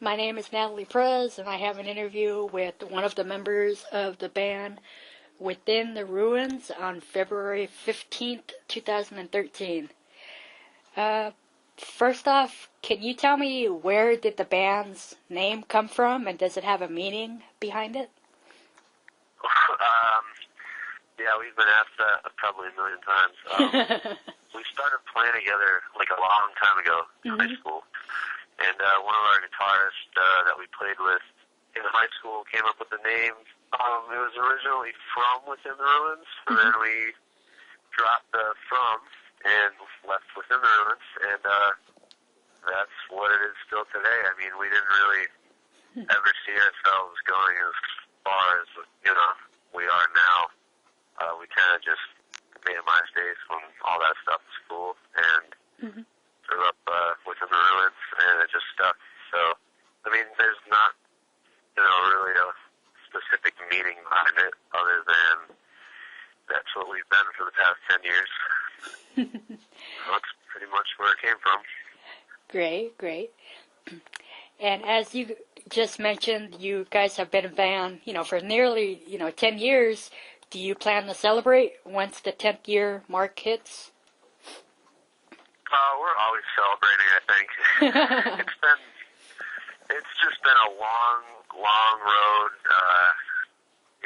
My name is Natalie Prez, and I have an interview with one of the members of the band Within the Ruins on February 15th, 2013. First off, can you tell me where did the band's name come from, and does it have a meaning behind it? Yeah, we've been asked that probably a million times. We started playing together like a long time ago in high school. And one of our guitarists that we played with in high school came up with the name. It was originally From Within the Ruins, and then we dropped the From and left Within the Ruins, and that's what it is still today. I mean, we didn't really ever see ourselves going as far as, we are now. We kind of just made a MySpace when all that stuff was cool, and grew up Within the Ruins, and it just stuck. So, I mean, there's not, really a specific meaning behind it, other than that's what we've been for the past 10 years. That's pretty much where it came from. Great. And as you just mentioned, you guys have been a band, for nearly, 10 years. Do you plan to celebrate once the 10th year mark hits? We're always celebrating, I think. It's just been a long road,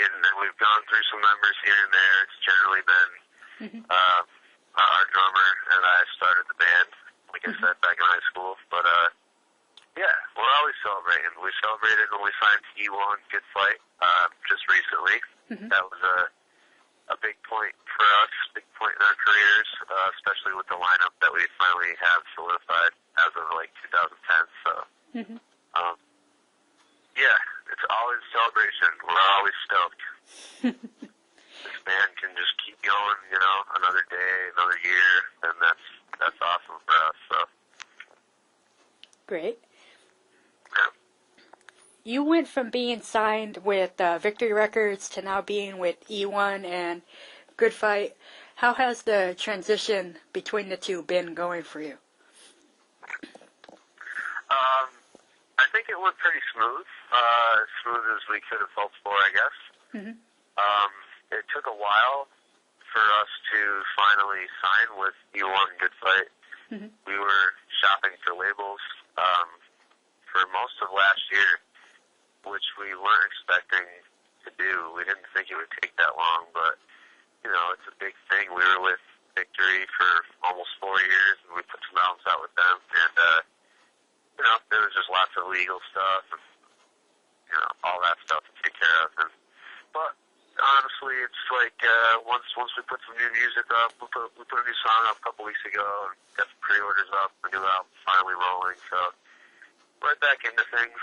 and we've gone through some members here and there. It's generally been our drummer and I started the band, like I said, back in high school. But, yeah, we're always celebrating. We celebrated when we signed to E1 Good Fight just recently. That was a big point for us, big point in our careers, especially with the lineup that we finally have solidified as of like 2010. So, yeah, it's always a celebration. We're always stoked. This band can just keep going, another day, another year, and that's awesome for us. So, great. You went from being signed with Victory Records to now being with E1 and Good Fight. How has the transition between the two been going for you? I think it went pretty smooth. As smooth as we could have hoped for, I guess. It took a while for us to finally sign with E1 and Good Fight. We were shopping for labels for most of last year, which we weren't expecting to do. We didn't think it would take that long, but, it's a big thing. We were with Victory for almost 4 years, and we put some albums out with them, and, there was just lots of legal stuff, and, all that stuff to take care of. But, honestly, it's like, once we put some new music up, we put a new song up a couple weeks ago, and got some pre-orders up, the new album finally rolling, so right back into things.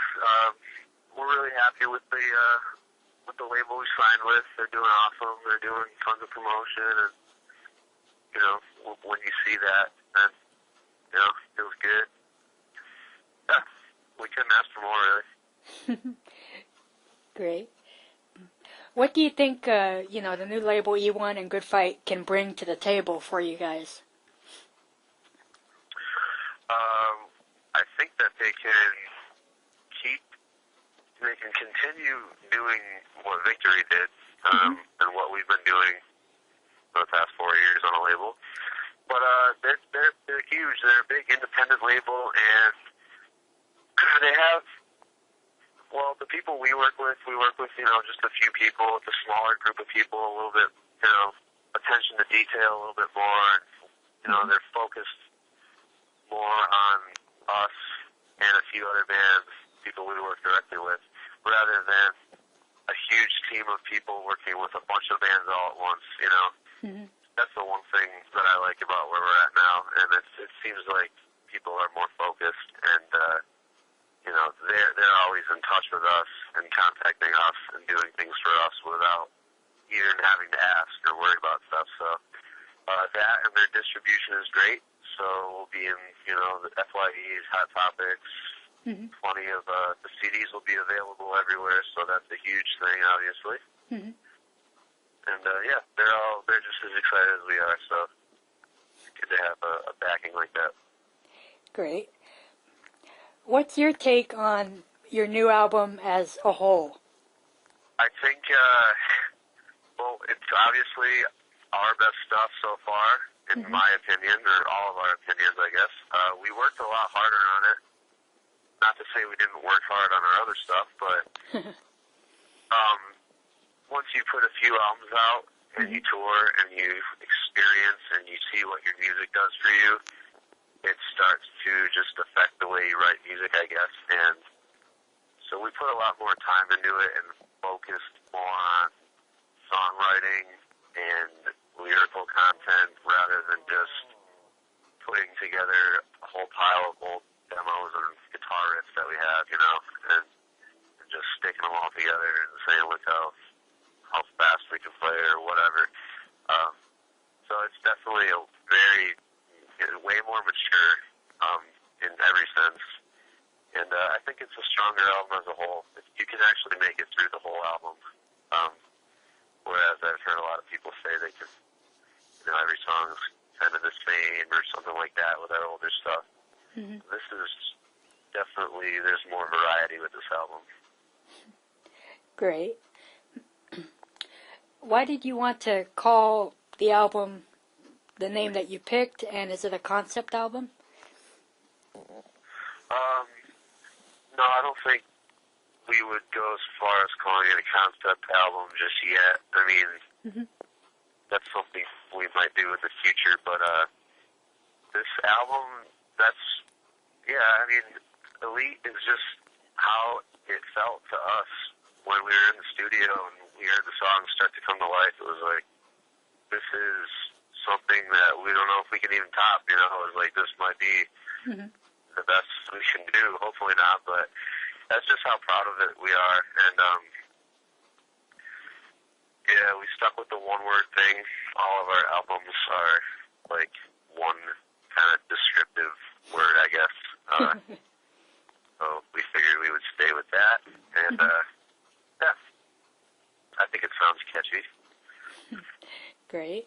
We're really happy with the label we signed with. They're doing awesome. They're doing tons of promotion, and when you see that, then it feels good. Yeah, we couldn't ask for more, really. Great. What do you think the new label E1 and Good Fight can bring to the table for you guys? I think that they can continue doing what Victory did, and what we've been doing for the past 4 years on a label. But they're huge. They're a big independent label, and they have, the people we work with, just a few people. It's a smaller group of people, a little bit, attention to detail a little bit more. They're focused more on us and a few other bands, people we work directly with, rather than a huge team of people working with a bunch of bands all at once, That's the one thing that I like about where we're at now, and it seems like people are more focused, and, they're always in touch with us and contacting us and doing things for us without even having to ask or worry about stuff. So, that and their distribution is great. So we'll be in, the FYEs, Hot Topics, plenty of, the CDs will be available everywhere, so that's a huge thing, obviously. And, yeah, they're just as excited as we are, so it's good to have a backing like that. Great. What's your take on your new album as a whole? I think, well, it's obviously our best stuff so far, in my opinion, or all of our opinions, I guess. We worked a lot harder on it. Not to say we didn't work hard on our other stuff, but once you put a few albums out and you tour and you experience and you see what your music does for you, it starts to just affect the way you write music, I guess. And so we put a lot more time into it and focused more on songwriting and lyrical content rather than just putting together a whole pile of old demos and guitar riffs that we have, you know, and just sticking them all together and saying, look how fast we can play or whatever. So it's definitely way more mature in every sense. And I think it's a stronger album as a whole. You can actually make it through the whole album. Whereas I've heard a lot of people say they can, you know, every song's kind of the same or something like that with our older stuff. This is definitely, there's more variety with this album. Great. Why did you want to call the album the name that you picked, and is it a concept album? No, I don't think we would go as far as calling it a concept album just yet. I mean, that's something we might do in the future, but this album, I mean, Elite is just how it felt to us when we were in the studio and we heard the songs start to come to life. It was like, this is something that we don't know if we can even top, you know. It was like, this might be the best we can do. Hopefully not, but that's just how proud of it we are. And, yeah, we stuck with the one-word thing. All of our albums are, like, one kind of descriptive word, I guess. So we figured we would stay with that. And, yeah, I think it sounds catchy. Great.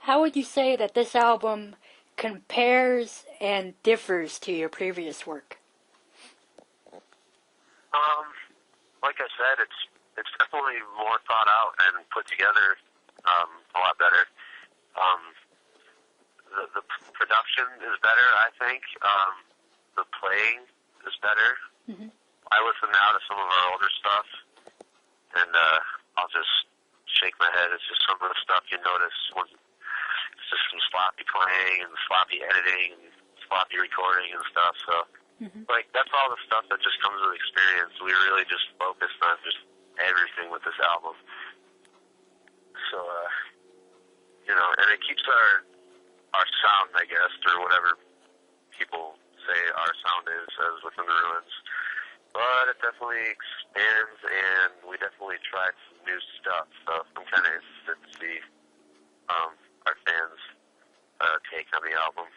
How would you say that this album compares and differs to your previous work? Like I said, it's definitely more thought out and put together a lot better. The production is better, I think. The playing is better. I listen now to some of our older stuff, and I'll just shake my head. It's just some of the stuff you notice when it's just some sloppy playing and sloppy editing and sloppy recording and stuff. So, like, that's all the stuff that just comes with experience. We really just focused on just everything with this album. So, you know, and it keeps our sound, I guess, or whatever people say our sound is, as Within the Ruins. But it definitely expands, and we definitely tried some new stuff. So I'm kind of interested to see our fans' take on the album.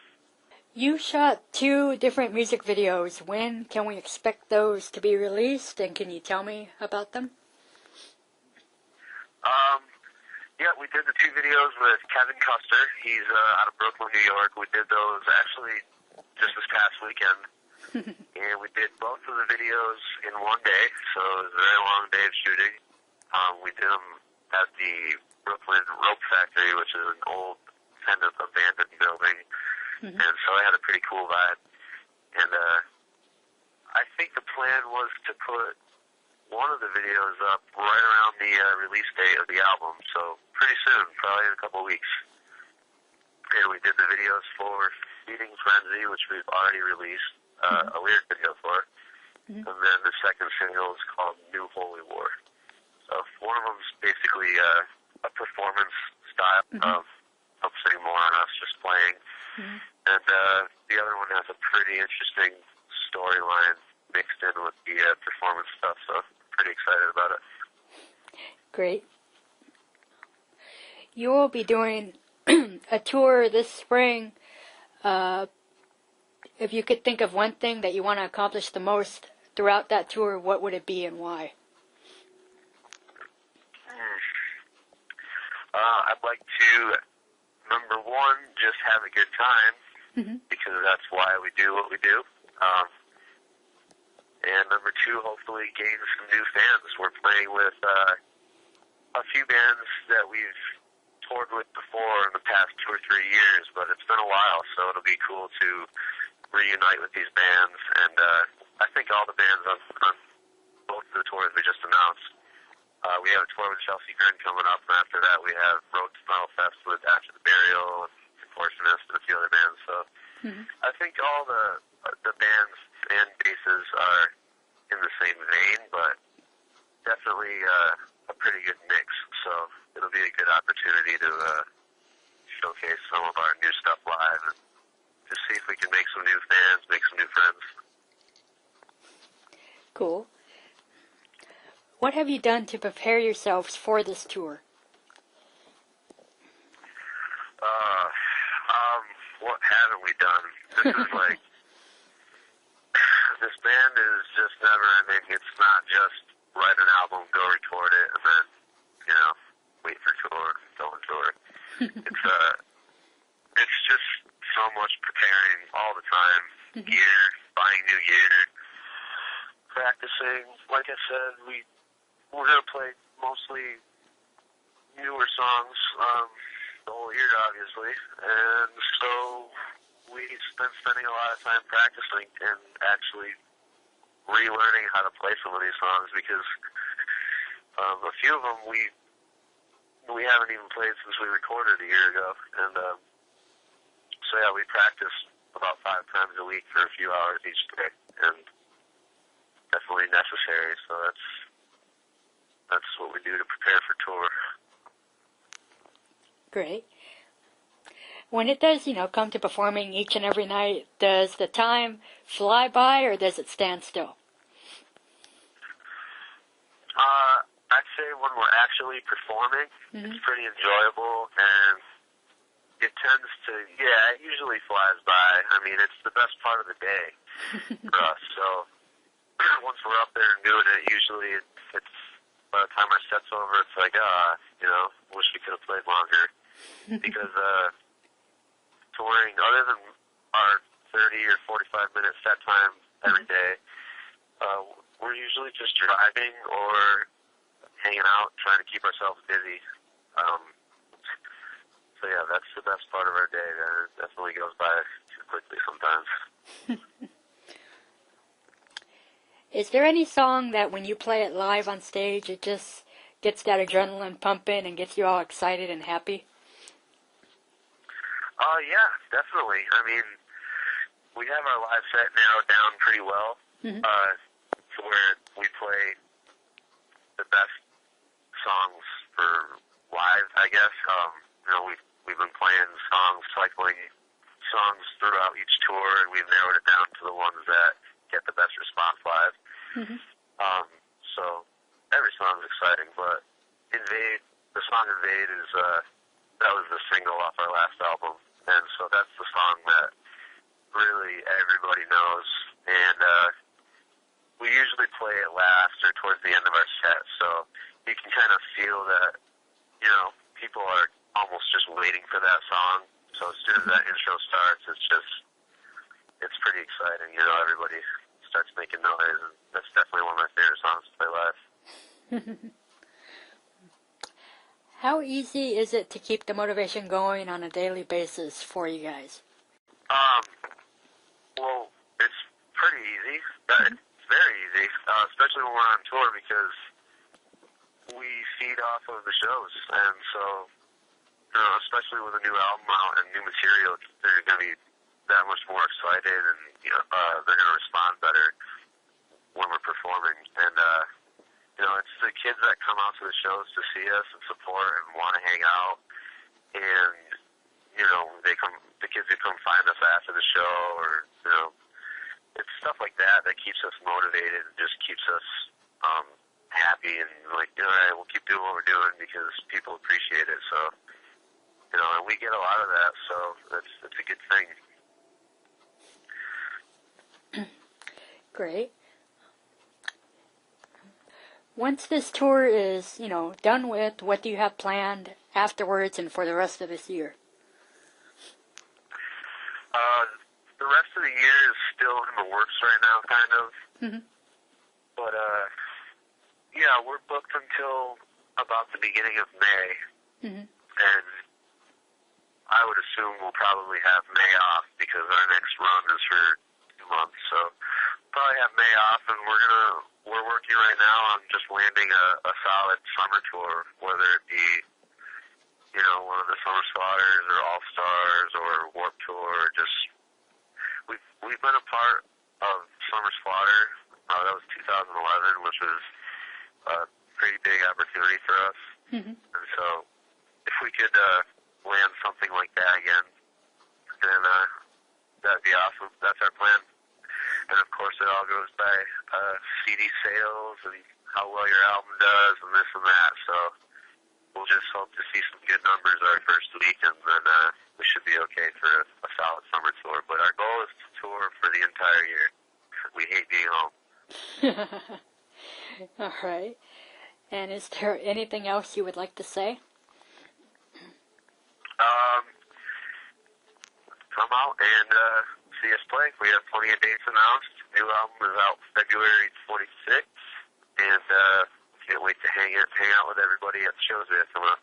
You shot 2 different music videos. When can we expect those to be released, and can you tell me about them? Yeah, we did the 2 videos with Kevin Custer. He's out of Brooklyn, New York. We did those actually just this past weekend. And we did both of the videos in one day, so it was a very long day of shooting. We did them at the Brooklyn Rope Factory, which is an old kind of abandoned building. And so it had a pretty cool vibe. And I think the plan was to put one of the videos up right around the release date of the album, so pretty soon, probably in a couple of weeks. And we did the videos for Feeding Frenzy, which we've already released a lyric video for, and then the second single is called New Holy War. So one of them is basically a performance style of focusing more on us just playing, and the other one has a pretty interesting storyline mixed in with the performance stuff, so pretty excited about it. Great. You will be doing a tour this spring. If you could think of one thing that you want to accomplish the most throughout that tour, what would it be and why? I'd like to, number one, just have a good time, because that's why we do what we do. And number two, hopefully gain some new fans. We're playing with a few bands that we've toured with before in the past 2 or 3 years, but it's been a while, so it'll be cool to reunite with these bands. And I think all the bands on both of the tours we just announced. We have a tour with Chelsea Grin coming up, and after that we have Road to Metal Fest with After the Burial, and Contortionist, and a few other bands. So I think all the bands and bases are in the same vein, but definitely a pretty good mix. So it'll be a good opportunity to showcase some of our new stuff live and to see if we can make some new fans, make some new friends. Cool. What have you done to prepare yourselves for this tour? What haven't we done? This is like, this band is just never ending. It's not just write an album, go record it, and then, wait for tour, go on tour. It's just so much preparing all the time. Gear, buying new gear, practicing. Like I said, we're going to play mostly newer songs the whole year, obviously. And so we've been spending a lot of time practicing and actually relearning how to play some of these songs because a few of them we haven't even played since we recorded a year ago. And so, yeah, we practice about 5 times a week for a few hours each day. And definitely necessary, so that's what we do to prepare for tour. Great. When it does, come to performing each and every night, does the time fly by or does it stand still? I'd say when we're actually performing, it's pretty enjoyable, and it tends to, it usually flies by. I mean, it's the best part of the day for us, so once we're up there and doing it, usually it's by the time our set's over, it's like, wish we could have played longer. Because touring, other than our 30 or 45-minute set time every day, we're usually just driving or hanging out, trying to keep ourselves busy. So, yeah, that's the best part of our day. It definitely goes by too quickly sometimes. Is there any song that when you play it live on stage, it just gets that adrenaline pumping and gets you all excited and happy? Yeah, definitely. I mean, we have our live set narrowed down pretty well to where we play the best songs for live, I guess. We've been playing cycling songs throughout each tour, and we've narrowed it down to the ones that get the best response live. So every song is exciting, but the song Invade is that was the single off our last album, and so that's the song that really everybody knows, and we usually play it last or towards the end of our set, so you can kind of feel that, people are almost just waiting for that song. So as soon as that intro starts, it's pretty exciting. Everybody starts making noise, and that's definitely one of my favorite songs to play live. How easy is it to keep the motivation going on a daily basis for you guys? Well, it's pretty easy. It's very easy, especially when we're on tour because we feed off of the shows, and so, especially with a new album out and new material, they're going to be that much more excited, and they're going to respond better when we're performing. And it's the kids that come out to the shows to see us and support and want to hang out, and the kids who come find us after the show, or it's stuff like that keeps us motivated and just keeps us happy, and like, all right, we'll keep doing what we're doing because people appreciate it. So, and we get a lot of that, so it's a good thing. Great. Once this tour is, done with, what do you have planned afterwards and for the rest of this year? The rest of the year is still in the works right now, kind of. Mm-hmm. But, yeah, we're booked until about the beginning of May. Mm-hmm. And I would assume we'll probably have May off because our next run is for 2 months. So probably have May off, and we're working right now on just landing a solid summer tour, whether it be, you know, one of the Summer Slaughters or All Stars or Warped Tour. Just we've been a part of Summer Slaughter. That was 2011, which was a pretty big opportunity for us. Mm-hmm. And so if we could land something like that again, then that'd be awesome. That's our plan. And of course, it all goes by CD sales and how well your album does and this and that. So we'll just hope to see some good numbers our first week, and then we should be okay for a solid summer tour. But our goal is to tour for the entire year. We hate being home. All right. And is there anything else you would like to say? Come out and see us play. We have plenty of dates announced. New album is out February 26th, and can't wait to hang out with everybody at the shows we have coming up.